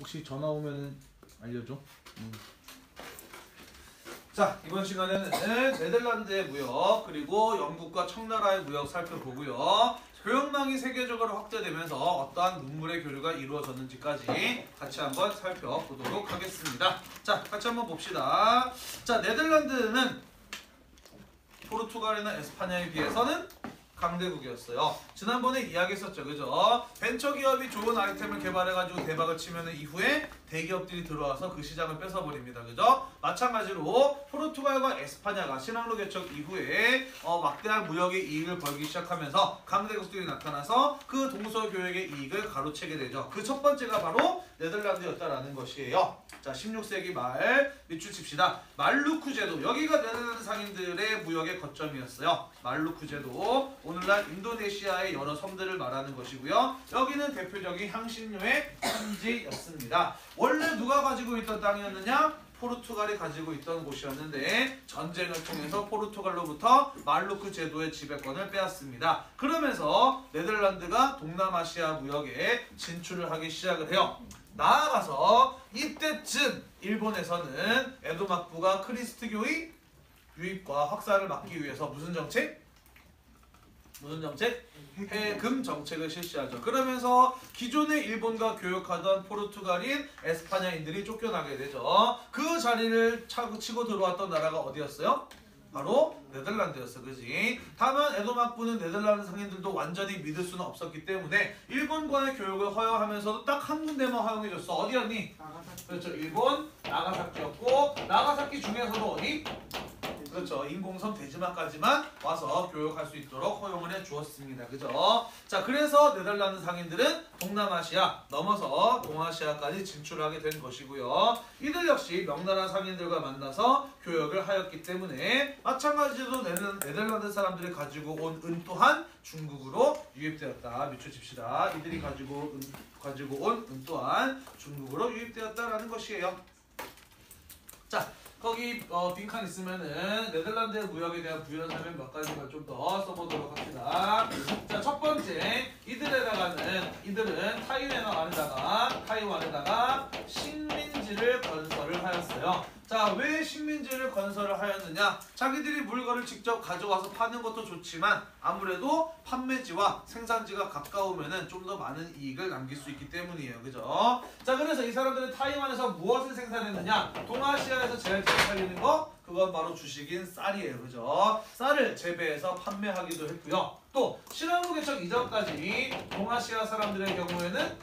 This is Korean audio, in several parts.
혹시 전화 오면은 알려줘. 자, 이번 시간에는 네덜란드의 무역 그리고 영국과 청나라의 무역 살펴보고요. 교역망이 세계적으로 확대되면서 어떠한 문물의 교류가 이루어졌는지까지 같이 한번 살펴보도록 하겠습니다. 자, 같이 한번 봅시다. 자, 네덜란드는 포르투갈이나 에스파냐에 비해서는 강대국이었어요. 지난번에 이야기했었죠, 그죠? 벤처기업이 좋은 아이템을 개발해가지고 대박을 치면 이후에 대기업들이 들어와서 그 시장을 뺏어버립니다, 그죠? 마찬가지로 포르투갈과 에스파냐가 신항로 개척 이후에 막대한 무역의 이익을 벌기 시작하면서 강대국들이 나타나서 그 동서교역의 이익을 가로채게 되죠. 그 첫 번째가 바로 네덜란드였다라는 것이에요. 자, 16세기 말 밑줄 칩시다. 말루크 제도, 여기가 네덜란드 상인들의 무역의 거점이었어요. 말루크 제도, 오늘날 인도네시아의 여러 섬들을 말하는 것이고요. 여기는 대표적인 향신료의 산지였습니다. 원래 누가 가지고 있던 땅이었느냐? 포르투갈이 가지고 있던 곳이었는데 전쟁을 통해서 포르투갈로부터 말루크 제도의 지배권을 빼앗습니다. 그러면서 네덜란드가 동남아시아 무역에 진출을 하기 시작을 해요. 나아가서 이때쯤 일본에서는 에도 막부가 크리스트교의 유입과 확산을 막기 위해서 무슨 정책? 해금 정책을 실시하죠. 그러면서 기존의 일본과 교역하던 포르투갈인 에스파냐인들이 쫓겨나게 되죠. 그 자리를 치고 들어왔던 나라가 어디였어요? 바로 네덜란드였어, 그지? 다만 에도 막부는 네덜란드 상인들도 완전히 믿을 수는 없었기 때문에 일본과의 교역을 허용하면서도 딱 한 군데만 허용해줬어. 어디였니? 나가사키. 그렇죠, 일본 나가사키였고, 나가사키 중에서도 어디? 그렇죠, 인공섬 대지마까지만 와서 교역할 수 있도록 허용을 해주었습니다. 그죠? 자, 그래서 네덜란드 상인들은 동남아시아 넘어서 동아시아까지 진출하게 된 것이고요. 이들 역시 명나라 상인들과 만나서 교역을 하였기 때문에 마찬가지로 네덜란드 사람들이 가지고 온 은 또한 중국으로 유입되었다. 밑줄 칩시다. 이들이 가지고 온 은 또한 중국으로 유입되었다라는 것이에요. 자, 거기 빈칸 있으면은 네덜란드의 무역에 대한 부연 설명 몇 가지만 좀 더 써보도록 합니다. 자, 첫 번째, 이들은 타이완에다가 식민지를 건설을 하였어요. 자, 왜 식민지를 건설을 하였느냐? 자기들이 물건을 직접 가져와서 파는 것도 좋지만 아무래도 판매지와 생산지가 가까우면은 좀 더 많은 이익을 남길 수 있기 때문이에요. 그죠? 자, 그래서 이 사람들은 타이완에서 무엇을 생산했느냐? 동아시아에서 제일 잘 팔리는 거? 그건 바로 주식인 쌀이에요. 그죠? 쌀을 재배해서 판매하기도 했고요. 또 신항로 개척 이전까지 동아시아 사람들의 경우에는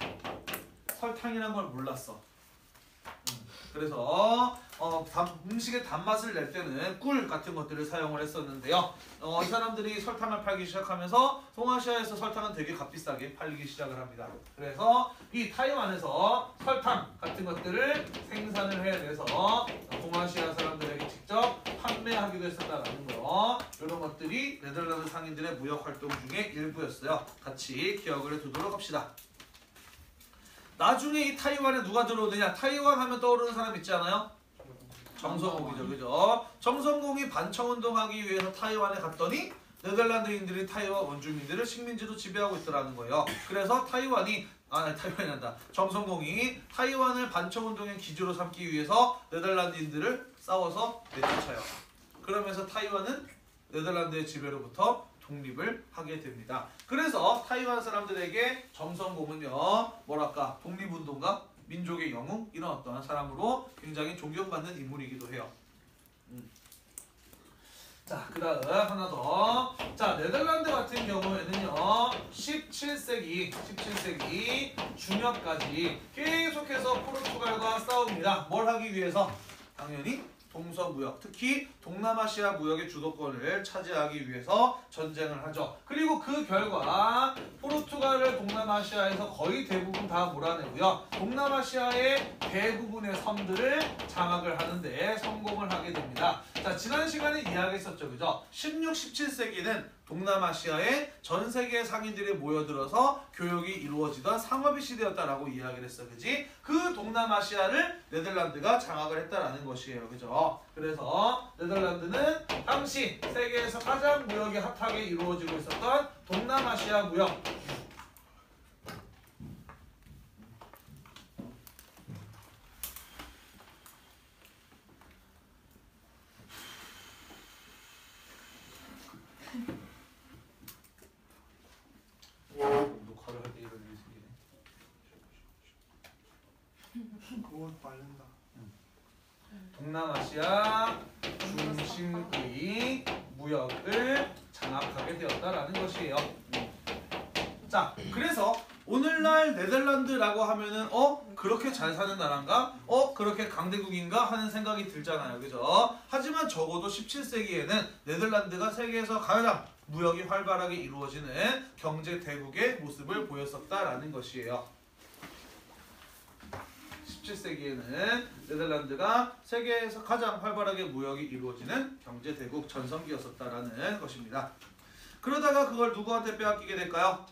설탕이라는 걸 몰랐어. 그래서 음식의 단맛을 낼 때는 꿀 같은 것들을 사용을 했었는데요. 이 사람들이 설탕을 팔기 시작하면서 동아시아에서 설탕은 되게 값비싸게 팔리기 시작을 합니다. 그래서 이 타이완에서 설탕 같은 것들을 생산을 해내서 동아시아 사람들에게 직접 판매하기도 했었다라는 거, 이런 것들이 네덜란드 상인들의 무역 활동 중에 일부였어요. 같이 기억을 해두도록 합시다. 나중에 이 타이완에 누가 들어오느냐? 타이완 하면 떠오르는 사람 있지 않아요? 정성공이죠, 그죠? 정성공이 반청운동하기 위해서 타이완에 갔더니 네덜란드인들이 타이완 원주민들을 식민지로 지배하고 있더라는 거예요. 그래서 정성공이 타이완을 반청운동의 기지로 삼기 위해서 네덜란드인들을 싸워서 내쫓아요. 그러면서 타이완은 네덜란드의 지배로부터 독립을 하게 됩니다. 그래서 타이완 사람들에게 정성공은요, 뭐랄까, 독립운동가, 민족의 영웅, 이런 어떠한 사람으로 굉장히 존경받는 인물이기도 해요. 자, 그 다음 하나 더. 자, 네덜란드 같은 경우에는요, 17세기 중엽까지 계속해서 포르투갈과 싸웁니다. 뭘 하기 위해서? 당연히 동서무역, 특히 동남아시아 무역의 주도권을 차지하기 위해서 전쟁을 하죠. 그리고 그 결과 포르투갈을 동남아시아에서 거의 대부분 다 몰아내고요. 동남아시아의 대부분의 섬들을 장악을 하는데 성공을 하게 됩니다. 자, 지난 시간에 이야기했었죠, 그죠? 16, 17세기는 동남아시아에 전 세계 상인들이 모여들어서 교역이 이루어지던 상업의 시대였다라고 이야기를 했어, 그지? 그 동남아시아를 네덜란드가 장악을 했다라는 것이에요, 그죠? 그래서 네덜란드는 당시 세계에서 가장 무역이 핫하게 이루어지고 있었던 동남아시아 무역, 옷 바른다. 동남아시아 중심의 무역을 장악하게 되었다라는 것이에요. 자, 그래서 오늘날 네덜란드라고 하면은 그렇게 잘 사는 나라인가? 그렇게 강대국인가? 하는 생각이 들잖아요. 그죠? 하지만 적어도 17세기에는 네덜란드가 세계에서 가장 무역이 활발하게 이루어지는 경제 대국의 모습을 보였었다라는 것이에요. 17세기에는 네덜란드가 세계에서 가장 활발하게 무역이 이루어지는 경제 대국 전성기였었다라는 것입니다. 그러다가 그걸 누구한테 빼앗기게 될까요?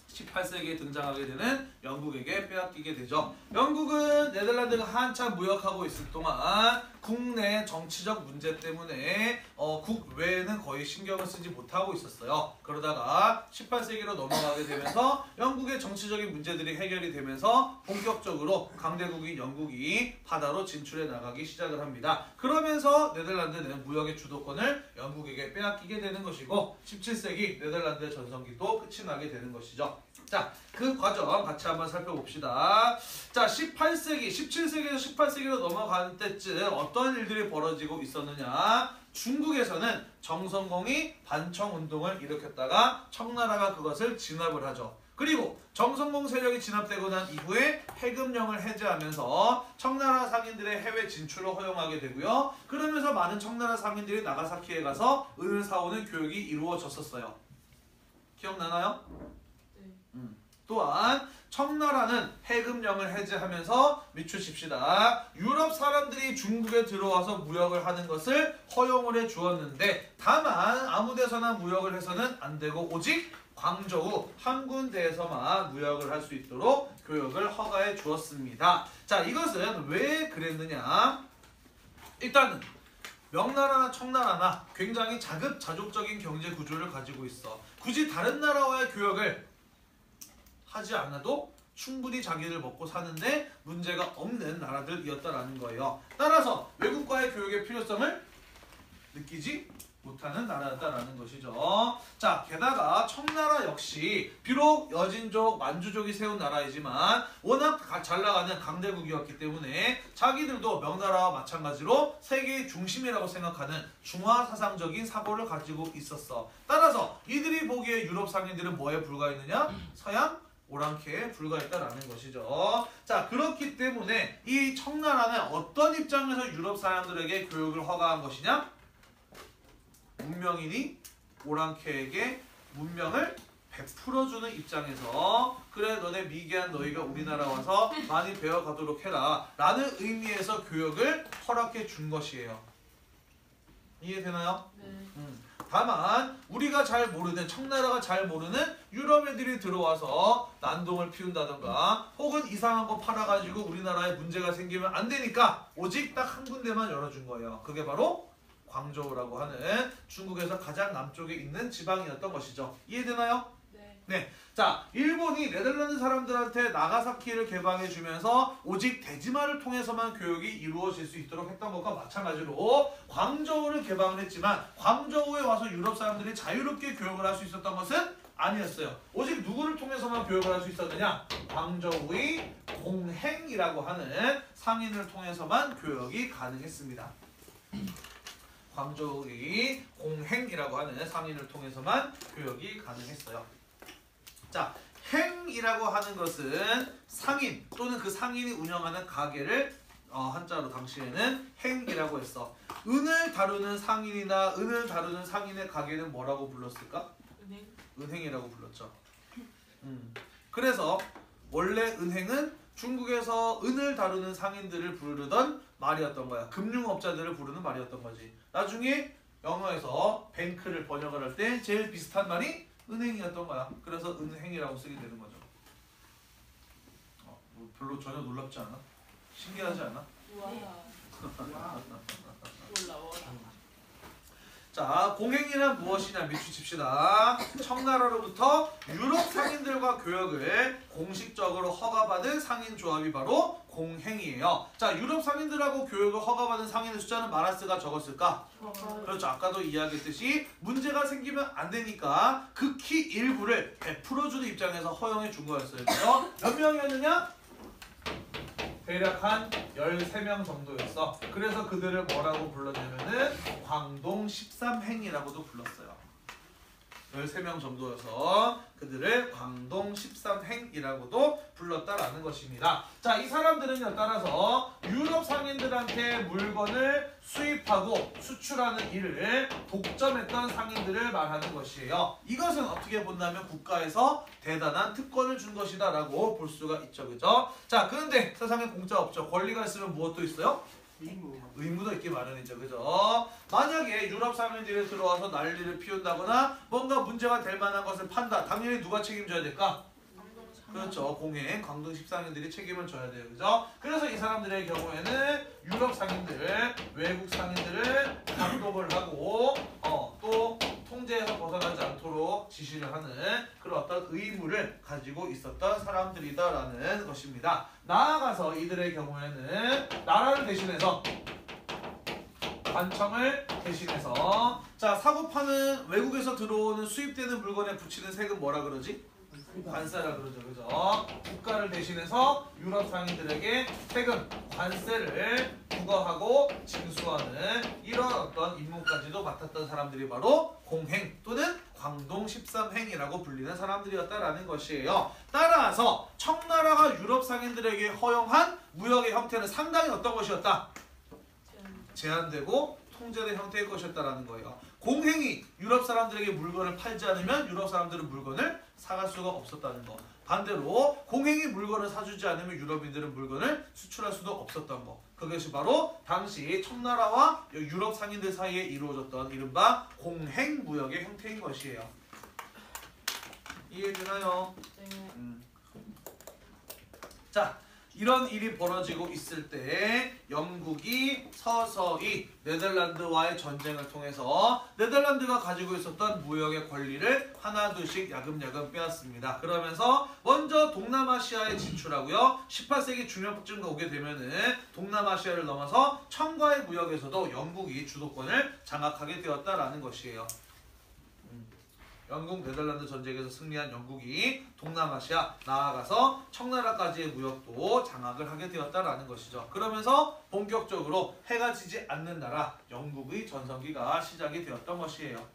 18세기에 등장하게 되는 영국에게 빼앗기게 되죠. 영국은 네덜란드가 한참 무역하고 있을 동안 국내 정치적 문제 때문에 국외에는 거의 신경을 쓰지 못하고 있었어요. 그러다가 18세기로 넘어가게 되면서 영국의 정치적인 문제들이 해결이 되면서 본격적으로 강대국인 영국이 바다로 진출해 나가기 시작을 합니다. 그러면서 네덜란드는 무역의 주도권을 영국에게 빼앗기게 되는 것이고 17세기 네덜란드의 전성기도 끝이 나게 되는 것이죠. 자, 그 과정 같이 한번 살펴봅시다. 자, 18세기, 17세기에서 18세기로 넘어가는 때쯤 어떤 일들이 벌어지고 있었느냐? 중국에서는 정성공이 반청운동을 일으켰다가 청나라가 그것을 진압을 하죠. 그리고 정성공 세력이 진압되고 난 이후에 해금령을 해제하면서 청나라 상인들의 해외 진출을 허용하게 되고요. 그러면서 많은 청나라 상인들이 나가사키에 가서 은을 사오는 교육이 이루어졌었어요. 기억나나요? 또한 청나라는 해금령을 해제하면서 밑추십시다. 유럽 사람들이 중국에 들어와서 무역을 하는 것을 허용을 해 주었는데 다만 아무 데서나 무역을 해서는 안 되고 오직 광저우 한 군데에서만 무역을 할 수 있도록 교역을 허가해 주었습니다. 자, 이것은 왜 그랬느냐? 일단은 명나라나 청나라나 굉장히 자급자족적인 경제 구조를 가지고 있어. 굳이 다른 나라와의 교역을 하지 않아도 충분히 자기들 먹고 사는데 문제가 없는 나라들이었다라는 거예요. 따라서 외국과의 교역의 필요성을 느끼지 못하는 나라였다라는 것이죠. 자, 게다가 청나라 역시 비록 여진족, 만주족이 세운 나라이지만 워낙 잘 나가는 강대국이었기 때문에 자기들도 명나라와 마찬가지로 세계의 중심이라고 생각하는 중화사상적인 사고를 가지고 있었어. 따라서 이들이 보기에 유럽 상인들은 뭐에 불과했느냐? 서양 오랑캐에 불과했다라는 것이죠. 자, 그렇기 때문에 이 청나라는 어떤 입장에서 유럽 사람들에게 교육을 허가한 것이냐? 문명인이 오랑캐에게 문명을 베풀어주는 입장에서 그래 너네 미개한 너희가 우리나라 와서 많이 배워가도록 해라 라는 의미에서 교육을 허락해 준 것이에요. 이해되나요? 네. 다만 우리가 잘 모르는 청나라가 잘 모르는 유럽 애들이 들어와서 난동을 피운다던가 혹은 이상한 거 팔아가지고 우리나라에 문제가 생기면 안 되니까 오직 딱 한 군데만 열어준 거예요. 그게 바로 광저우라고 하는 중국에서 가장 남쪽에 있는 지방이었던 것이죠. 이해되나요? 네. 자, 일본이 네덜란드 사람들한테 나가사키를 개방해주면서 오직 대지마를 통해서만 교육이 이루어질 수 있도록 했던 것과 마찬가지로 광저우를 개방을 했지만 광저우에 와서 유럽 사람들이 자유롭게 교육을 할 수 있었던 것은 아니었어요. 오직 누구를 통해서만 교육을 할 수 있었느냐? 광저우의 공행이라고 하는 상인을 통해서만 교육이 가능했습니다. 광저우의 공행이라고 하는 상인을 통해서만 교육이 가능했어요. 자, 행이라고 하는 것은 상인 또는 그 상인이 운영하는 가게를 한자로 당시에는 행이라고 했어. 은을 다루는 상인이나 은을 다루는 상인의 가게는 뭐라고 불렀을까? 은행? 은행이라고 불렀죠. 그래서 원래 은행은 중국에서 은을 다루는 상인들을 부르던 말이었던 거야. 금융업자들을 부르는 말이었던 거지. 나중에 영어에서 뱅크를 번역을 할 때 제일 비슷한 말이 은행이었던 거야. 그래서 은행이라고 쓰게 되는 거죠. 뭐 별로 전혀 놀랍지 않아? 신기하지 않아? 우와. 놀라워라. 자, 공행이란 무엇이냐 밑추칩시다. 청나라로부터 유럽 상인들과 교역을 공식적으로 허가받은 상인 조합이 바로 공행이에요. 자, 유럽 상인들하고 교역을 허가받은 상인의 숫자는 많았을까 적었을까? 그렇죠. 아까도 이야기했듯이 문제가 생기면 안 되니까 극히 일부를 베풀어주는 입장에서 허용해 준 거였어요. 그죠? 몇 명이었느냐? 대략 한 13명 정도였어. 그래서 그들을 뭐라고 불렀냐면은 광동 13행이라고도 불렀어요. 13명 정도여서 그들을 광동 13행이라고도 불렀다라는 것입니다. 자, 이 사람들은요, 따라서 유럽 상인들한테 물건을 수입하고 수출하는 일을 독점했던 상인들을 말하는 것이에요. 이것은 어떻게 본다면 국가에서 대단한 특권을 준 것이다 라고 볼 수가 있죠. 그죠? 자, 그런데 세상에 공짜 없죠. 권리가 있으면 무엇도 있어요? 의무도 있기 마련이죠. 그죠? 만약에 유럽 상인들이 들어와서 난리를 피운다거나 뭔가 문제가 될 만한 것을 판다. 당연히 누가 책임져야 될까? 그렇죠. 공행, 광동 13행들이 책임을 져야 돼요. 그죠? 그래서 이 사람들의 경우에는 유럽 상인들, 외국 상인들을 감독을 하고 또 통제에서 벗어나지 않도록 지시를 하는 그런 어떤 의무를 가지고 있었던 사람들이다라는 것입니다. 나아가서 이들의 경우에는 나라를 대신해서 관청을 대신해서 자, 사고 파는 외국에서 들어오는 수입되는 물건에 붙이는 세금 뭐라 그러지? 관세라 그러죠. 그죠? 국가를 대신해서 유럽 상인들에게 세금, 관세를 부과하고 징수하는 이런 어떤 임무까지도 맡았던 사람들이 바로 공행 또는 광동 13행이라고 불리는 사람들이었다라는 것이에요. 따라서 청나라가 유럽 상인들에게 허용한 무역의 형태는 상당히 어떤 것이었다? 제한되고 통제된 형태의 것이었다라는 거예요. 공행이 유럽 사람들에게 물건을 팔지 않으면 유럽 사람들은 물건을 사갈 수가 없었다는 거. 반대로 공행이 물건을 사주지 않으면 유럽인들은 물건을 수출할 수도 없었던 거. 그것이 바로 당시 청나라와 유럽 상인들 사이에 이루어졌던 이른바 공행무역의 형태인 것이에요. 이해되나요? 네. 자, 이런 일이 벌어지고 있을 때 영국이 서서히 네덜란드와의 전쟁을 통해서 네덜란드가 가지고 있었던 무역의 권리를 하나둘씩 야금야금 빼앗습니다. 그러면서 먼저 동남아시아에 진출하고요. 18세기 중엽쯤 오게 되면은 동남아시아를 넘어서 청과의 무역에서도 영국이 주도권을 장악하게 되었다라는 것이에요. 영국 네덜란드 전쟁에서 승리한 영국이 동남아시아 나아가서 청나라까지의 무역도 장악을 하게 되었다라는 것이죠. 그러면서 본격적으로 해가 지지 않는 나라 영국의 전성기가 시작이 되었던 것이에요.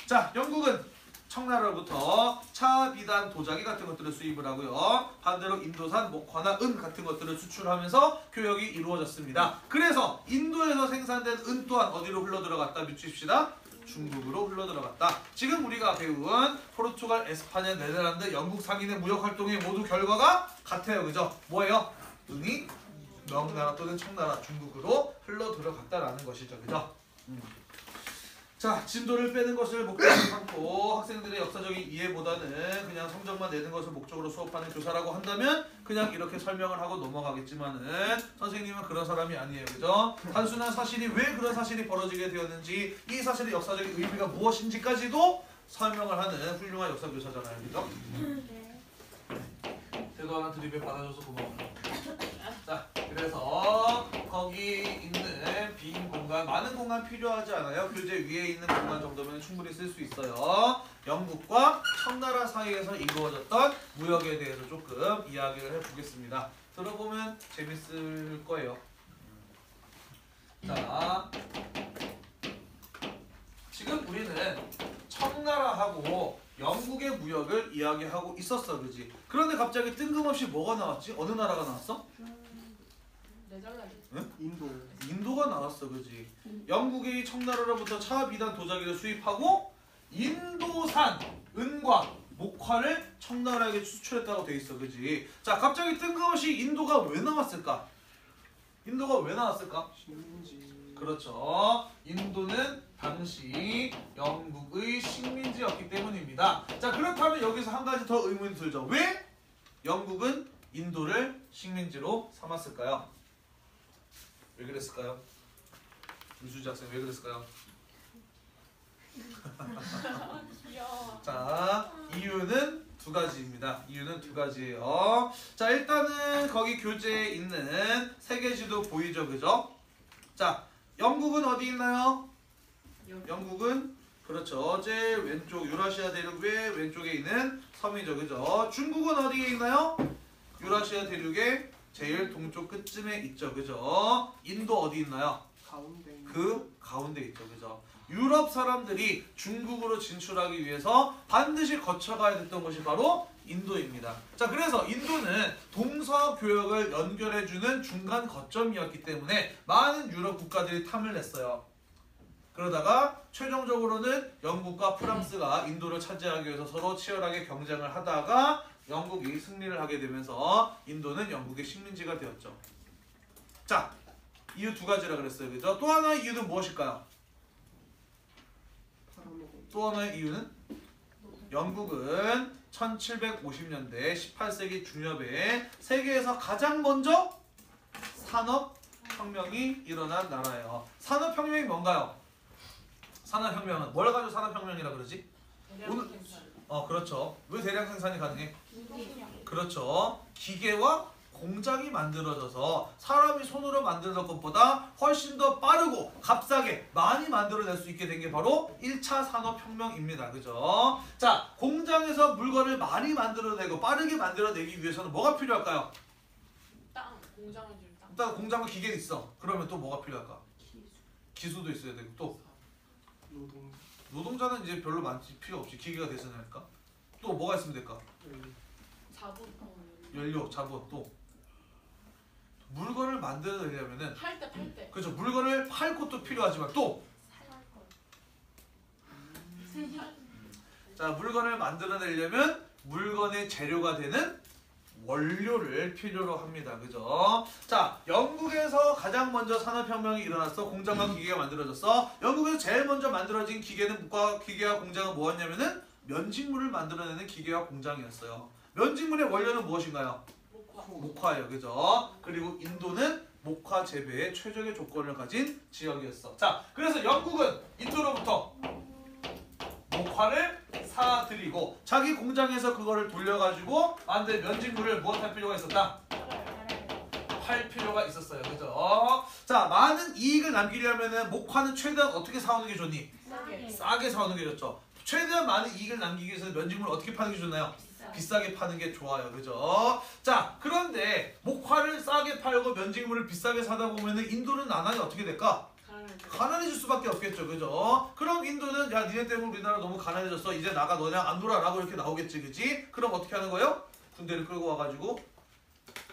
자, 영국은 청나라로부터 차, 비단, 도자기 같은 것들을 수입을 하고요. 반대로 인도산, 목화나 은 같은 것들을 수출하면서 교역이 이루어졌습니다. 그래서 인도에서 생산된 은 또한 어디로 흘러들어갔다 맺힙시다. 중국으로 흘러들어갔다. 지금 우리가 배운 포르투갈, 에스파냐, 네덜란드, 영국 상인의 무역 활동의 모두 결과가 같아요. 그죠? 뭐예요? 은이 명나라 또는 청나라, 중국으로 흘러들어갔다라는 것이죠. 그죠? 자, 진도를 빼는 것을 목적으로 삼고 학생들의 역사적인 이해보다는 그냥 성적만 내는 것을 목적으로 수업하는 교사라고 한다면 그냥 이렇게 설명을 하고 넘어가겠지만은 선생님은 그런 사람이 아니에요. 그죠? 단순한 사실이 왜 그런 사실이 벌어지게 되었는지 이 사실의 역사적인 의미가 무엇인지까지도 설명을 하는 훌륭한 역사 교사잖아요. 그죠? 대도 하나 드립에 받아줘서 고마워요. 자, 그래서 거기 있는 빈 공간, 많은 공간 필요하지 않아요. 교재 위에 있는 공간 정도면 충분히 쓸 수 있어요. 영국과 청나라 사이에서 이루어졌던 무역에 대해서 조금 이야기를 해보겠습니다. 들어보면 재밌을 거예요. 자, 지금 우리는 청나라하고 영국의 무역을 이야기하고 있었어, 그지? 그런데 갑자기 뜬금없이 뭐가 나왔지? 어느 나라가 나왔어? 네덜란드. 응? 인도. 인도가 나왔어, 그지? 영국이 청나라로부터 차, 비단, 도자기를 수입하고 인도산 은과 목화를 청나라에게 수출했다고 돼 있어, 그지? 자, 갑자기 뜬금없이 인도가 왜 나왔을까? 인도가 왜 나왔을까? 식민지. 그렇죠. 인도는 당시 영국의 식민지였기 때문입니다. 자, 그렇다면 여기서 한 가지 더 의문이 들죠. 왜 영국은 인도를 식민지로 삼았을까요? 왜 그랬을까요? 김수지 학생 왜 그랬을까요? 귀여워. 자, 이유는 두 가지입니다. 이유는 두 가지예요. 자, 일단은 거기 교재에 있는 세계지도 보이죠, 그죠? 자, 영국은 어디 있나요? 영국은 그렇죠. 제일 왼쪽 유라시아 대륙 왼쪽에 있는 섬이죠, 그죠? 중국은 어디에 있나요? 유라시아 대륙의 제일 동쪽 끝쯤에 있죠. 그죠? 인도 어디 있나요? 가운데. 그 가운데 있죠. 그죠? 유럽 사람들이 중국으로 진출하기 위해서 반드시 거쳐가야 됐던 것이 바로 인도입니다. 자, 그래서 인도는 동서교역을 연결해주는 중간 거점이었기 때문에 많은 유럽 국가들이 탐을 냈어요. 그러다가 최종적으로는 영국과 프랑스가 인도를 차지하기 위해서 서로 치열하게 경쟁을 하다가 영국이 승리를 하게 되면서 인도는 영국의 식민지가 되었죠. 자, 이유 두 가지라 그랬어요. 그죠? 또 하나의 이유는 무엇일까요? 또 하나의 이유는 영국은 1750년대 18세기 중엽에 세계에서 가장 먼저 산업혁명이 일어난 나라예요. 산업혁명이 뭔가요? 산업혁명은 뭘 가지고 산업혁명이라 그러지? 오늘- 그렇죠. 왜 대량 생산이 가능해? 그렇죠. 기계와 공장이 만들어져서 사람이 손으로 만드는 것보다 훨씬 더 빠르고 값싸게 많이 만들어낼 수 있게 된 게 바로 1차 산업혁명입니다. 그죠? 자, 공장에서 물건을 많이 만들어내고 빠르게 만들어내기 위해서는 뭐가 필요할까요? 땅 공장을 줄 땅. 일단 공장과 기계가 있어. 그러면 또 뭐가 필요할까? 기수도 있어야 되고 또 노동. 노동자는 이제 별로 많지 필요 없이 기계가 됐으니까 또 뭐가 있으면 될까? 자본. 연료, 자본 또 물건을 만들어내려면은 팔 때. 그렇죠. 물건을 팔 것도 필요하지만 또 자, 물건을 만들어내려면 물건의 재료가 되는 원료를 필요로 합니다. 그죠? 자, 영국에서 가장 먼저 산업혁명이 일어났어. 공장과 기계가 만들어졌어. 영국에서 제일 먼저 만들어진 기계와 공장은 뭐였냐면은 면직물을 만들어내는 기계와 공장이었어요. 면직물의 원료는 무엇인가요? 목화예요. 그죠? 그리고 인도는 목화 재배의 최적의 조건을 가진 지역이었어. 자, 그래서 영국은 인도로부터 목화를 사들이고 자기 공장에서 그거를 돌려가지고 만든 면직물을 무엇할 필요가 있었다? 팔 필요가 있었어요. 그죠? 자, 많은 이익을 남기려면은 목화는 최대한 어떻게 사오는 게 좋니? 싸게 사오는 게 좋죠. 최대한 많은 이익을 남기기 위해서 면직물을 어떻게 파는 게 좋나요? 비싸게 파는 게 좋아요. 그죠? 자, 그런데 목화를 싸게 팔고 면직물을 비싸게 사다 보면은 인도는 나날이 어떻게 될까? 가난해질 수밖에 없겠죠. 그죠? 그럼 인도는 야, 니네 때문에 우리나라 너무 가난해졌어. 이제 나가, 너냐 안 놀아라고 이렇게 나오겠지. 그지? 그럼 어떻게 하는 거예요? 군대를 끌고 와가지고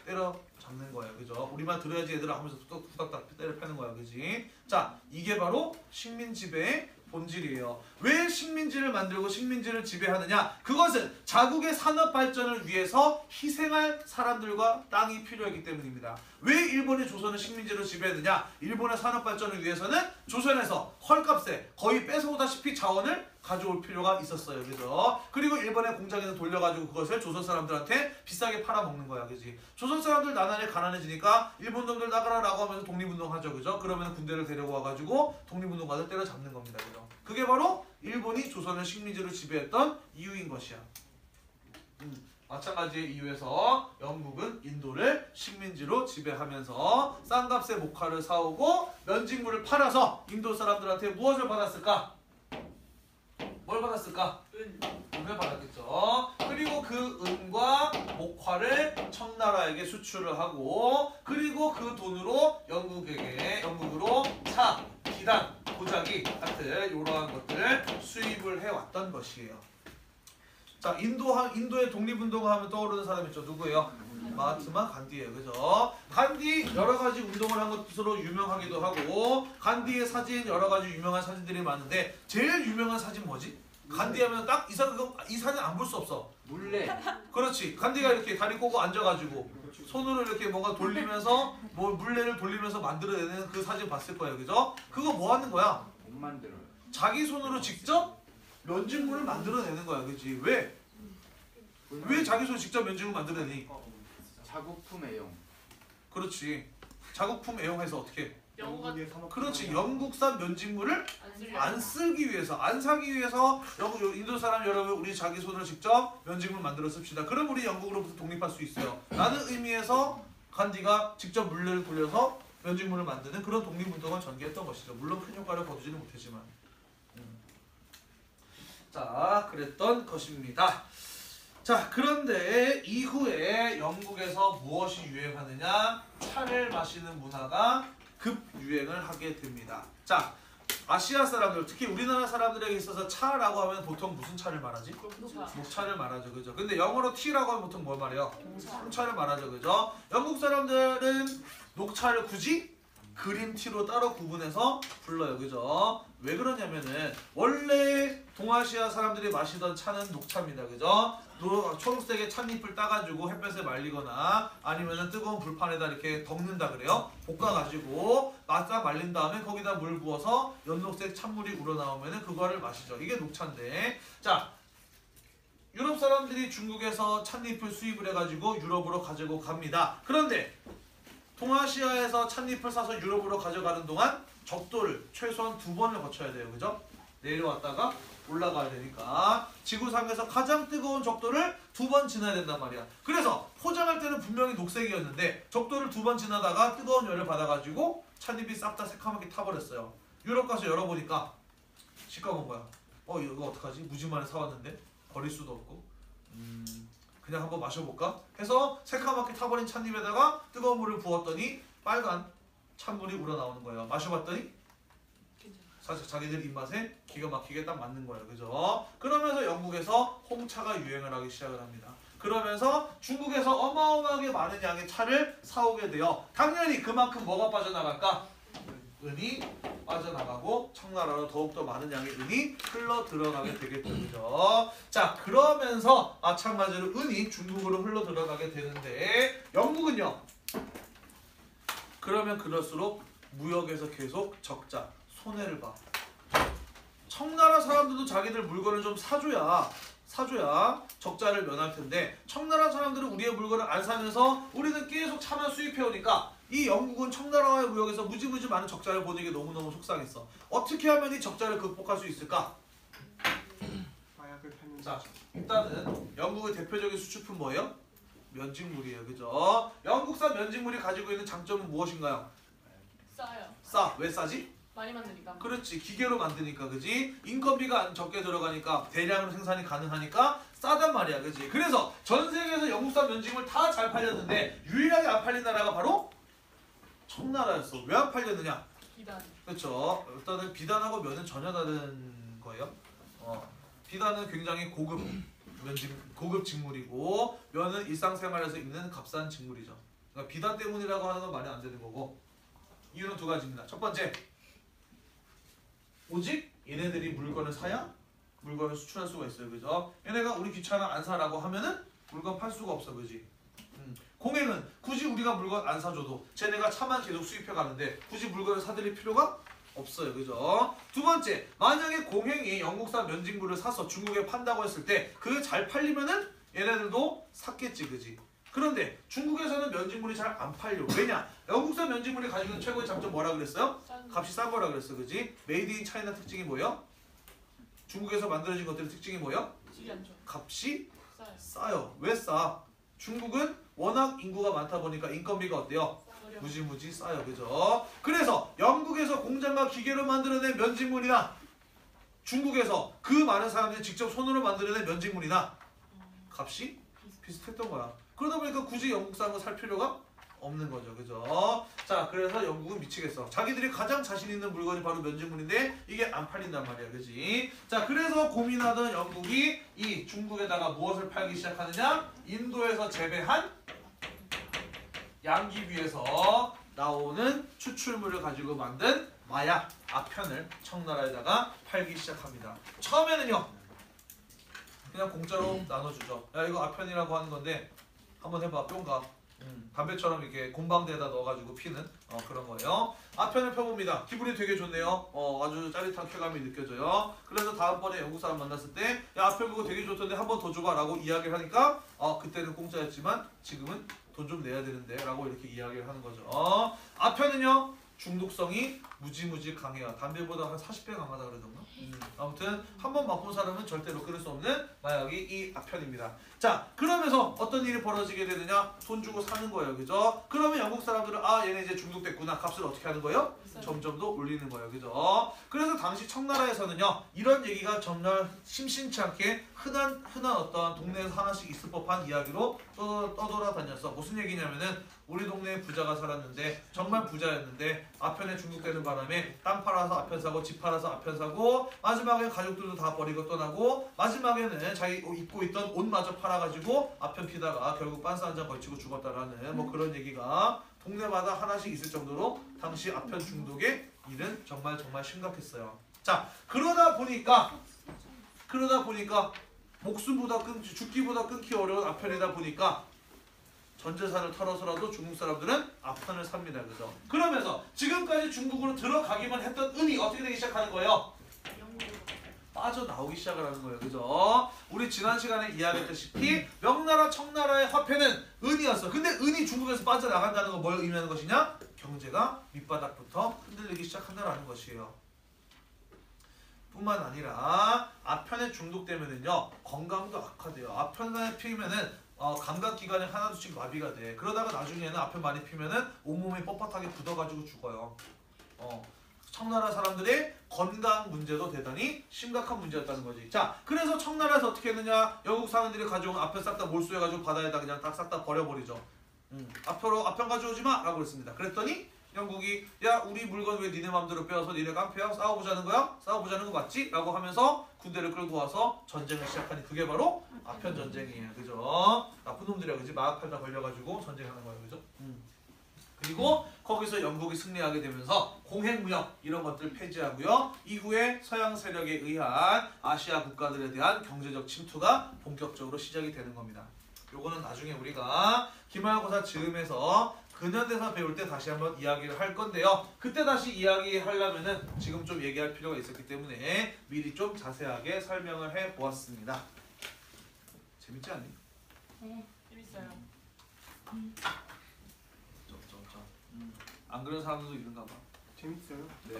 때려 잡는 거예요. 그죠? 우리만 들어야지 얘들아 하면서 후닥닥 때려 패는 거야. 그지? 자, 이게 바로 식민 지배의 본질이에요. 왜 식민지를 만들고 식민지를 지배하느냐? 그것은 자국의 산업 발전을 위해서 희생할 사람들과 땅이 필요했기 때문입니다. 왜 일본이 조선을 식민지로 지배했느냐? 일본의 산업 발전을 위해서는 조선에서 헐값에 거의 뺏어오다시피 자원을 가져올 필요가 있었어요. 그죠? 그리고 일본의 공장에서 돌려가지고 그것을 조선 사람들한테 비싸게 팔아먹는 거야. 그지? 조선 사람들 나날이 가난해지니까 일본 놈들 나가라라고 하면서 독립운동하죠. 그죠? 그러면 군대를 데리고 와가지고 독립운동가들 때려잡는 겁니다. 그죠? 그게 바로 일본이 조선을 식민지로 지배했던 이유인 것이야. 마찬가지의 이유에서 영국은 인도를 식민지로 지배하면서 싼 값에 목화를 사오고 면직물을 팔아서 인도 사람들한테 무엇을 받았을까? 뭘 받았을까? 은을 받았겠죠. 그리고 그 은과 목화를 청나라에게 수출을 하고 그리고 그 돈으로 영국으로 차, 기단, 도자기 같은 이러한 것들을 수입을 해왔던 것이에요. 자, 인도의 독립운동을 하면 떠오르는 사람 있죠. 누구예요? 마하트마 간디예요. 그죠? 간디 여러 가지 운동을 한 것으로 유명하기도 하고 간디의 사진 여러 가지 유명한 사진들이 많은데 제일 유명한 사진 뭐지? 간디 하면 딱 이 사진 안 볼 수 없어. 물레. 그렇지. 간디가 이렇게 다리 꼬고 앉아가지고 손으로 이렇게 뭔가 돌리면서 뭐 물레를 돌리면서 만들어내는 그 사진 봤을 거예요. 그죠? 그거 뭐 하는 거야? 못 만들어요. 자기 손으로 직접 면직물을 만들어내는 거야. 그렇지? 왜? 왜 자기 손으로 직접 면직물 만들어내니? 자국품 애용. 그렇지. 자국품 애용해서 어떻게? 영국의 산업. 그렇지. 영국산 면직물을 안 안 쓰기 위해서, 안 사기 위해서 인도 사람 여러분 우리 자기 손으로 직접 면직물 만들어 씁시다. 그럼 우리 영국으로부터 독립할 수 있어요. 라는 의미에서 간디가 직접 물레를 돌려서 면직물을 만드는 그런 독립운동을 전개했던 것이죠. 물론 큰 효과를 거두지는 못했지만. 자, 그랬던 것입니다. 자, 그런데 이후에 영국에서 무엇이 유행하느냐? 차를 마시는 문화가 급유행을 하게 됩니다. 자, 아시아 사람들, 특히 우리나라 사람들에게 있어서 차라고 하면 보통 무슨 차를 말하지? 녹차. 녹차를 말하죠, 그죠? 근데 영어로 티라고 하면 보통 뭘 말해요? 홍차. 홍차를 말하죠, 그죠? 영국 사람들은 녹차를 굳이 그린티로 따로 구분해서 불러요, 그죠? 왜 그러냐면은 원래 동아시아 사람들이 마시던 차는 녹차입니다, 그죠? 초록색의 찻잎을 따가지고 햇볕에 말리거나 아니면은 뜨거운 불판에다 이렇게 덮는다 그래요. 볶아가지고 딱 말린 다음에 거기다 물 부어서 연녹색 찬물이 우러나오면은 그거를 마시죠. 이게 녹차인데, 자, 유럽 사람들이 중국에서 찻잎을 수입을 해가지고 유럽으로 가지고 갑니다. 그런데 동아시아에서 찻잎을 사서 유럽으로 가져가는 동안 적도를 최소한 2번을 거쳐야 돼요, 그죠? 내려왔다가 올라가야 되니까 지구상에서 가장 뜨거운 적도를 2번 지나야 된단 말이야. 그래서 포장할 때는 분명히 녹색이었는데 적도를 2번 지나다가 뜨거운 열을 받아가지고 찻잎이 싹 다 새카맣게 타버렸어요. 유럽 가서 열어보니까 시꺼먼 거야. 이거 어떡하지? 무지만에 사왔는데 버릴 수도 없고 그냥 한번 마셔볼까? 해서 새카맣게 타버린 찻잎에다가 뜨거운 물을 부었더니 빨간 찬물이 우러나오는 거예요. 마셔봤더니 사실 자기들 입맛에 기가 막히게 딱 맞는 거예요, 그죠? 그러면서 영국에서 홍차가 유행을 하기 시작을 합니다. 그러면서 중국에서 어마어마하게 많은 양의 차를 사오게 돼요. 당연히 그만큼 뭐가 빠져나갈까? 은이 빠져나가고 청나라로 더욱더 많은 양의 은이 흘러 들어가게 되겠죠, 그죠? 자, 그러면서 마찬가지로 은이 중국으로 흘러 들어가게 되는데 영국은요. 그러면 그럴수록 무역에서 계속 적자, 손해를 봐. 청나라 사람들도 자기들 물건을 좀 사줘야 적자를 면할 텐데 청나라 사람들은 우리의 물건을 안 사면서 우리는 계속 차만 수입해오니까 이 영국은 청나라와의 무역에서 무지무지 많은 적자를 보는 게 너무너무 속상했어. 어떻게 하면 이 적자를 극복할 수 있을까? 마약을 팔면 자, 일단은 영국의 대표적인 수출품 뭐예요? 면직물이에요, 그죠? 영국산 면직물이 가지고 있는 장점은 무엇인가요? 싸요. 싸. 왜 싸지? 많이 만드니까. 그렇지, 기계로 만드니까, 그지? 인건비가 적게 들어가니까 대량으로 생산이 가능하니까 싸단 말이야, 그지? 그래서 전 세계에서 영국산 면직물 다 잘 팔렸는데 유일하게 안 팔린 나라가 바로 청나라였어. 왜 안 팔렸느냐? 비단. 그렇죠. 일단은 비단하고 면은 전혀 다른 거예요. 비단은 굉장히 고급 직물이고 면은 일상생활에서 입는 값싼 직물이죠. 그러니까 비단 때문이라고 하는 건 말이 안 되는 거고 이유는 2가지입니다. 첫 번째, 오직 얘네들이 물건을 사야 물건을 수출할 수가 있어요, 그죠? 얘네가 우리 귀찮아 안 사라고 하면은 물건 팔 수가 없어, 그지? 공행은 굳이 우리가 물건 안 사줘도 쟤네가 차만 계속 수입해 가는데 굳이 물건을 사드릴 필요가 없어요, 그죠? 2번째, 만약에 공행이 영국산 면직물을 사서 중국에 판다고 했을 때 그게 잘 팔리면은 얘네들도 샀겠지, 그지? 그런데 중국에서는 면직물이 잘 안 팔려. 왜냐? 영국산 면직물이 가지고 있는 최고의 장점 뭐라 그랬어요? 값이 싼 거라 그랬어, 그지? 메이드 인 차이나 특징이 뭐예요? 중국에서 만들어진 것들의 특징이 뭐예요? 질이 안 좋아. 값이 싸요. 싸요. 왜 싸? 중국은 워낙 인구가 많다 보니까 인건비가 어때요? 어려. 무지무지 싸요, 그죠? 그래서 영국에서 공장과 기계로 만들어낸 면직물이나 중국에서 그 많은 사람들이 직접 손으로 만들어낸 면직물이나 값이 비슷했던 거야. 그러다 보니까 굳이 영국산 거 살 필요가 없는 거죠, 그죠? 자, 그래서 영국은 미치겠어. 자기들이 가장 자신 있는 물건이 바로 면직물인데 이게 안 팔린단 말이야, 그지? 자, 그래서 고민하던 영국이 이 중국에다가 무엇을 팔기 시작하느냐? 인도에서 재배한 양귀비에서 나오는 추출물을 가지고 만든 마약, 아편을 청나라에다가 팔기 시작합니다. 처음에는요, 그냥 공짜로 나눠주죠. 야, 이거 아편이라고 하는 건데 한번 해봐, 뿅가. 담배처럼 이렇게 곰방대에다 넣어가지고 피는 그런 거예요. 아편을 펴봅니다. 기분이 되게 좋네요. 아주 짜릿한 쾌감이 느껴져요. 그래서 다음번에 영국 사람 만났을 때 야, 아편 그거 되게 좋던데 한 번 더 줘봐 라고 이야기를 하니까 그때는 공짜였지만 지금은 돈 좀 내야 되는데 라고 이렇게 이야기를 하는 거죠. 아편은요, 중독성이 무지무지 강해요. 담배보다 한 40배 강하다 그러던가? 아무튼 한 번 맛본 사람은 절대로 끊을 수 없는 마약이 이 아편입니다. 자, 그러면서 어떤 일이 벌어지게 되느냐? 돈 주고 사는 거예요. 그죠? 그러면 영국 사람들은 아, 얘네 이제 중독됐구나. 값을 어떻게 하는 거예요? 점점 더 올리는 거예요. 그죠? 그래서 당시 청나라에서는요. 이런 얘기가 정말 심심치 않게 흔한 어떤 동네에서 하나씩 있을 법한 이야기로 떠돌아다녔어. 무슨 얘기냐면은 우리 동네에 부자가 살았는데 정말 부자였는데 아편에 중독되는 바람에 땅 팔아서 아편 사고 집 팔아서 아편 사고 마지막에 가족들도 다 버리고 떠나고 마지막에는 자기 입고 있던 옷마저 팔아가지고 아편 피다가 결국 빤스 한 장 걸치고 죽었다라는 뭐 그런 얘기가 동네마다 하나씩 있을 정도로 당시 아편 중독의 일은 정말 심각했어요. 자, 그러다 보니까 목숨보다 죽기보다 끊기 어려운 아편이다 보니까 전 재산을 털어서라도 중국 사람들은 아편을 삽니다. 그죠? 그러면서 지금까지 중국으로 들어가기만 했던 은이 어떻게 되기 시작하는 거예요? 빠져나오기 시작을 하는 거예요. 그죠? 우리 지난 시간에 이야기했다시피 명나라 청나라의 화폐는 은이었어. 근데 은이 중국에서 빠져나간다는 건 뭘 의미하는 것이냐? 경제가 밑바닥부터 흔들리기 시작한다는 것이에요. 뿐만 아니라 아편에 중독되면은요 건강도 악화돼요. 아편에 피면은 감각기관이 하나둘씩 마비가 돼. 그러다가 나중에는 아편 많이 피면은 온몸이 뻣뻣하게 굳어가지고 죽어요. 청나라 사람들의 건강 문제도 대단히 심각한 문제였다는 거지. 자, 그래서 청나라에서 어떻게 했느냐? 영국 상인들이 가져온 아편 싹 다 몰수해가지고 바다에다 그냥 딱 싹 다 버려버리죠. 아편 가져오지 마! 라고 그랬습니다. 그랬더니 영국이 야, 우리 물건 왜 니네 맘대로 빼앗아? 니네 깡패야? 싸워보자는 거야? 싸워보자는 거 맞지? 라고 하면서 군대를 끌고 와서 전쟁을 시작하니 그게 바로 아편 전쟁이에요. 그죠? 나쁜 놈들이야. 그지? 마약 팔다 걸려가지고 전쟁하는 거예요. 그죠? 그리고 거기서 영국이 승리하게 되면서 공행무역 이런 것들을 폐지하고요. 이후에 서양 세력에 의한 아시아 국가들에 대한 경제적 침투가 본격적으로 시작이 되는 겁니다. 요거는 나중에 우리가 기말고사 즈음에서 근현대사 배울 때 다시 한번 이야기를 할 건데요. 그때 다시 이야기하려면은 지금 좀 얘기할 필요가 있었기 때문에 미리 좀 자세하게 설명을 해 보았습니다. 재밌지 않니? 네, 재밌어요. 안 그런 사람들도 있는가 봐. 재밌어요. 네.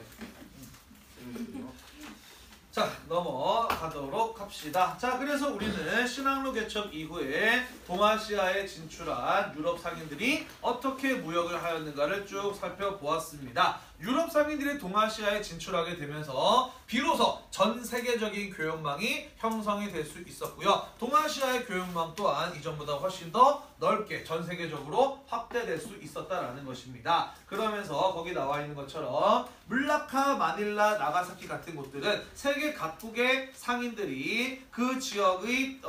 자, 넘어가도록 합시다. 자, 그래서 우리는 신항로 개척 이후에 동아시아에 진출한 유럽 상인들이 어떻게 무역을 하였는가를 쭉 살펴보았습니다. 유럽 상인들이 동아시아에 진출하게 되면서 비로소 전 세계적인 교역망이 형성이 될 수 있었고요. 동아시아의 교역망 또한 이전보다 훨씬 더 넓게 전 세계적으로 확대될 수 있었다라는 것입니다. 그러면서 거기 나와 있는 것처럼 물라카, 마닐라, 나가사키 같은 곳들은 세계 각국의 상인들이 그 지역의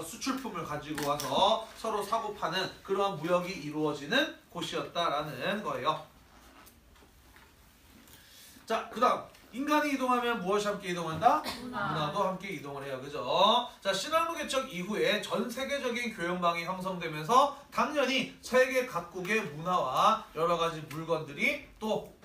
수출품을 가지고 와서 서로 사고 파는 그러한 무역이 이루어지는 곳이었다라는 거예요. 자, 그 다음 인간이 이동하면 무엇이 함께 이동한다? 문화도 함께 이동을 해요. 그죠? 자, 신항로 개척 이후에 전 세계적인 교역망이 형성되면서 당연히 세계 각국의 문화와 여러 가지 물건들이 또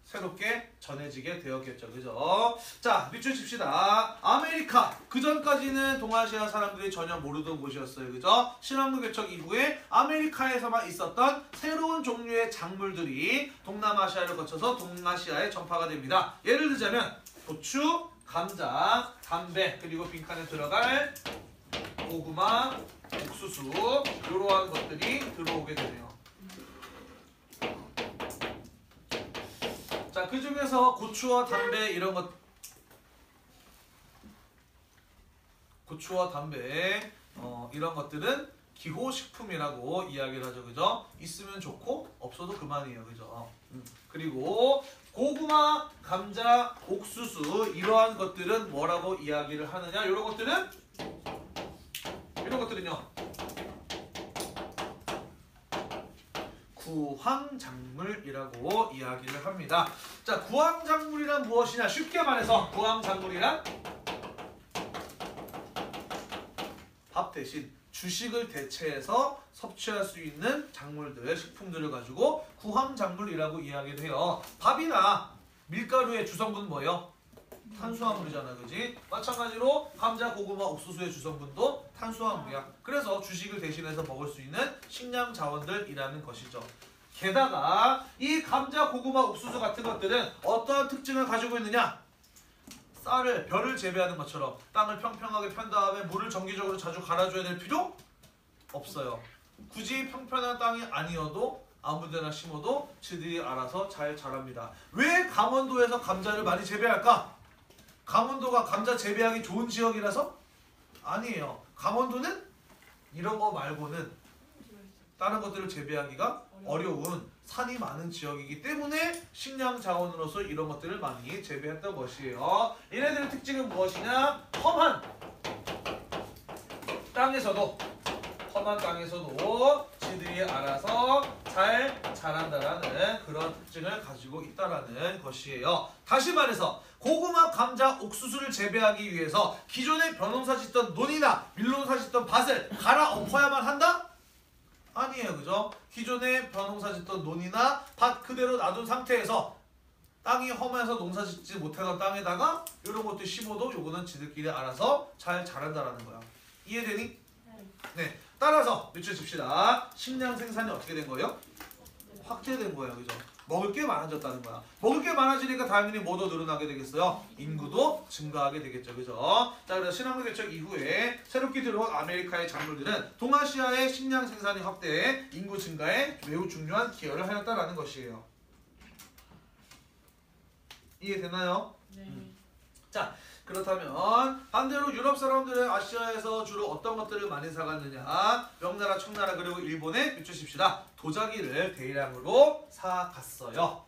새롭게 전해지게 되었겠죠. 그죠? 자, 밑줄 칩시다. 아메리카. 그 전까지는 동아시아 사람들이 전혀 모르던 곳이었어요. 그죠? 신항로 개척 이후에 아메리카에서만 있었던 새로운 종류의 작물들이 동남아시아를 거쳐서 동아시아에 전파가 됩니다. 예를 들자면 고추, 감자, 담배, 그리고 빈칸에 들어갈 고구마, 옥수수 이러한 것들이 들어오게 되네요. 자, 그 중에서 고추와 담배 이런 것, 고추와 담배 이런 것들은 기호식품이라고 이야기를 하죠. 그죠? 있으면 좋고 없어도 그만이에요. 그죠? 그리고 고구마, 감자, 옥수수 이러한 것들은 뭐라고 이야기를 하느냐? 이런 것들은요. 구황작물이라고 이야기를 합니다. 자, 구황작물이란 무엇이냐? 쉽게 말해서 구황작물이란 밥 대신 주식을 대체해서 섭취할 수 있는 작물들, 식품들을 가지고 구황작물이라고 이야기를 해요. 밥이나 밀가루의 주성분은 뭐예요? 탄수화물이잖아, 그지? 마찬가지로 감자, 고구마, 옥수수의 주성분도 탄수화물이야. 그래서 주식을 대신해서 먹을 수 있는 식량 자원들이라는 것이죠. 게다가 이 감자, 고구마, 옥수수 같은 것들은 어떠한 특징을 가지고 있느냐? 쌀을 벼를 재배하는 것처럼 땅을 평평하게 편 다음에 물을 정기적으로 자주 갈아줘야 될 필요 없어요. 굳이 평평한 땅이 아니어도 아무데나 심어도 지들이 알아서 잘 자랍니다. 왜 강원도에서 감자를 많이 재배할까? 강원도가 감자 재배하기 좋은 지역이라서? 아니에요. 강원도는 이런 거 말고는 다른 것들을 재배하기가 어려운 산이 많은 지역이기 때문에 식량 자원으로서 이런 것들을 많이 재배했던 것이에요. 얘네들의 특징은 무엇이냐? 험한 땅에서도 지들이 알아서 잘 자란다라는 그런 특징을 가지고 있다라는 것이에요. 다시 말해서 고구마, 감자, 옥수수를 재배하기 위해서 기존에 벼농사 짓던 논이나 밀농사 짓던 밭을 갈아엎어야만 한다? 아니에요. 그죠? 기존에 벼농사 짓던 논이나 밭 그대로 놔둔 상태에서 땅이 험해서 농사 짓지 못하던 땅에다가 이런 것들 심어도 요거는 지들끼리 알아서 잘 자란다라는 거야. 이해되니? 네. 따라서 늦춰집시다. 식량 생산이 어떻게 된 거예요? 확대된 거예요. 그죠? 먹을 게 많아졌다는 거야. 먹을 게 많아지니까 당연히 뭐도 늘어나게 되겠어요? 인구도 증가하게 되겠죠. 그죠? 자, 그래서 신항로 개척 이후에 새롭게 들어온 아메리카의 작물들은 동아시아의 식량 생산이 확대해 인구 증가에 매우 중요한 기여를 하였다라는 것이에요. 이해되나요? 네. 자, 그렇다면 반대로 유럽 사람들은 아시아에서 주로 어떤 것들을 많이 사갔느냐? 명나라, 청나라 그리고 일본에 비추십시다. 도자기를 대량으로 사갔어요.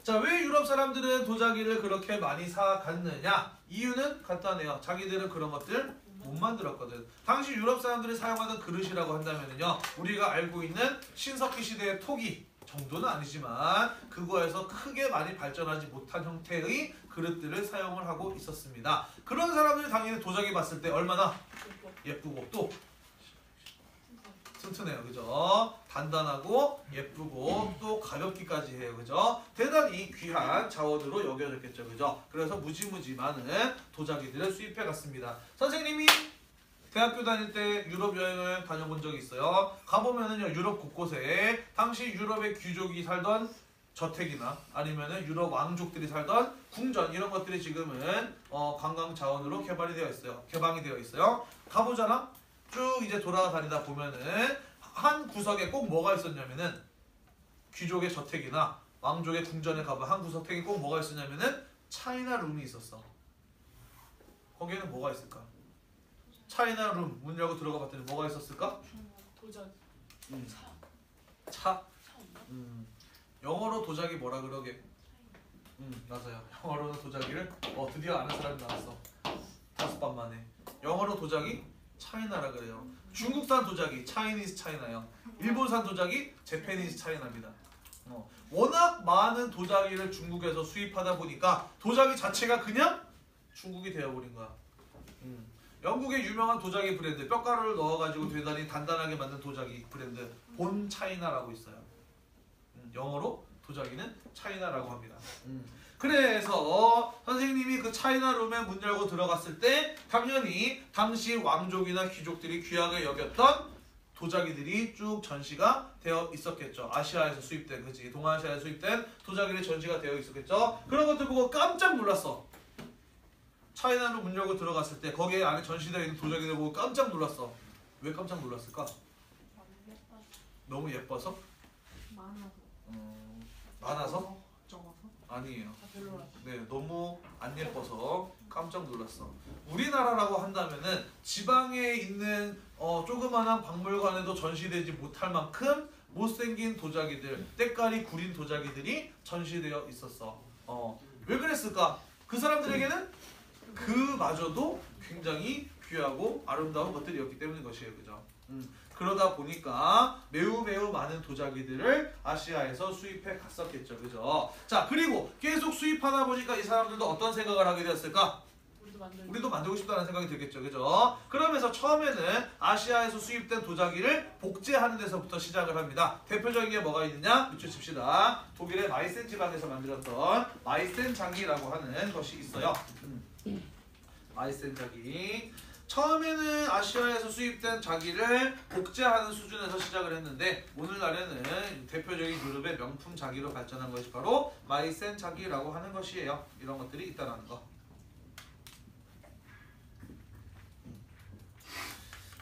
자, 왜 유럽 사람들은 도자기를 그렇게 많이 사갔느냐? 이유는 간단해요. 자기들은 그런 것들 못 만들었거든. 당시 유럽 사람들이 사용하던 그릇이라고 한다면요, 우리가 알고 있는 신석기 시대의 토기 정도는 아니지만 그거에서 크게 많이 발전하지 못한 형태의 그릇들을 사용을 하고 있었습니다. 그런 사람들이 당연히 도자기 봤을 때 얼마나 예쁘고 또 튼튼해요. 그죠? 단단하고 예쁘고 또 가볍기까지 해요. 그죠? 대단히 귀한 자원으로 여겨졌겠죠. 그죠? 그래서 무지무지 많은 도자기들을 수입해 갔습니다. 선생님이 대학교 다닐 때 유럽 여행을 다녀본 적이 있어요. 가보면은요, 유럽 곳곳에 당시 유럽의 귀족이 살던 저택이나 아니면은 유럽 왕족들이 살던 궁전 이런 것들이 지금은 관광 자원으로 개방이 되어 있어요. 가보잖아. 쭉 이제 돌아다니다 보면은 한 구석에 꼭 뭐가 있었냐면은 귀족의 저택이나 왕족의 궁전에 가보면 한 구석에 꼭 뭐가 있었냐면은 차이나 룸이 있었어. 거기에는 뭐가 있을까? 차이나 룸 문 열고 들어가 봤더니 뭐가 있었을까? 도자기. 차? 영어로 도자기 뭐라 그러게? 맞아요. 영어로는 도자기를 드디어 아는 사람이 나왔어. 5번 만에. 영어로 도자기 차이나라 그래요. 중국산 도자기 차이니스 차이나요. 일본산 도자기 재패니스 차이나입니다. 워낙 많은 도자기를 중국에서 수입하다 보니까 도자기 자체가 그냥 중국이 되어버린 거야. 영국의 유명한 도자기 브랜드, 뼈가루를 넣어가지고 대단히 단단하게 만든 도자기 브랜드 본 차이나라고 있어요. 영어로 도자기는 차이나라고 합니다. 그래서 선생님이 그 차이나룸에 문 열고 들어갔을 때 당연히 당시 왕족이나 귀족들이 귀하게 여겼던 도자기들이 쭉 전시가 되어 있었겠죠. 아시아에서 수입된, 그치? 동아시아에서 수입된 도자기들이 전시가 되어 있었겠죠. 그런 것들 보고 깜짝 놀랐어. 차이나룸 문 열고 들어갔을 때 거기에 안에 전시되어 있는 도자기들 보고 깜짝 놀랐어. 왜 깜짝 놀랐을까? 너무 예뻐서? 많아서? 적어서? 아니에요. 다 별로라. 네, 너무 안 예뻐서 깜짝 놀랐어. 우리나라라고 한다면은 지방에 있는 조그만한 박물관에도 전시되지 못할 만큼 못생긴 도자기들, 때깔이 구린 도자기들이 전시되어 있었어. 왜 그랬을까? 그 사람들에게는 그마저도 굉장히 귀하고 아름다운 것들이었기 때문인 것이에요. 그죠? 그러다 보니까 매우 많은 도자기들을 아시아에서 수입해 갔었겠죠. 그죠? 자, 그리고 계속 수입하다 보니까 이 사람들도 어떤 생각을 하게 되었을까? 우리도 만들고 싶다는 생각이 들겠죠. 그죠? 그러면서 처음에는 아시아에서 수입된 도자기를 복제하는 데서부터 시작을 합니다. 대표적인 게 뭐가 있느냐? 비춰칩시다. 독일의 마이센 지방에서 만들었던 마이센 장기라고 하는 것이 있어요. 마이센 자기. 처음에는 아시아에서 수입된 자기를 복제하는 수준에서 시작을 했는데 오늘날에는 대표적인 유럽의 명품 자기로 발전한 것이 바로 마이센 자기라고 하는 것이에요. 이런 것들이 있다는 거.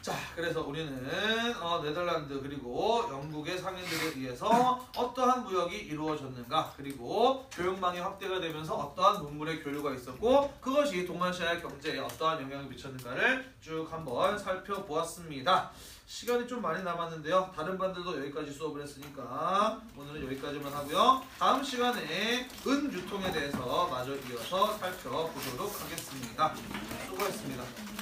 자, 그래서 우리는 네덜란드 그리고 영국의 상인들에 의해서 어떠한 무역이 이루어졌는가, 그리고 교육망이 확대가 되면서 어떠한 문물의 교류가 있었고 그것이 동아시아 경제에 어떠한 영향을 미쳤는가를 쭉 한번 살펴보았습니다. 시간이 좀 많이 남았는데요. 다른 반들도 여기까지 수업을 했으니까 오늘은 여기까지만 하고요. 다음 시간에 은 유통에 대해서 마저 이어서 살펴보도록 하겠습니다. 수고했습니다.